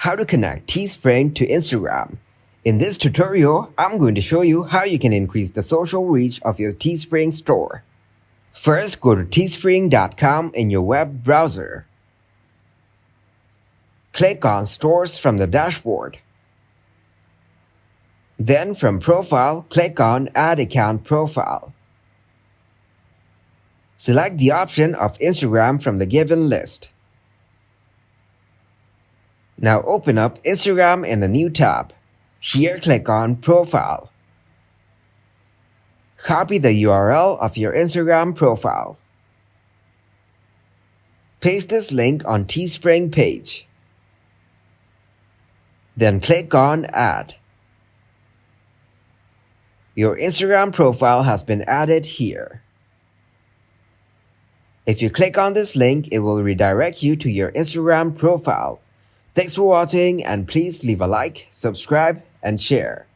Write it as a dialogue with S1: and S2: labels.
S1: How to connect Teespring to Instagram. In this tutorial, I'm going to show you how you can increase the social reach of your Teespring store. First, go to teespring.com in your web browser. Click on Stores from the dashboard. Then from Profile, click on Add Account Profile. Select the option of Instagram from the given list. Now open up Instagram in a new tab. Here click on Profile. Copy the URL of your Instagram profile. Paste this link on Teespring page. Then click on Add. Your Instagram profile has been added here. If you click on this link, it will redirect you to your Instagram profile. Thanks for watching, and please leave a like, subscribe, and share.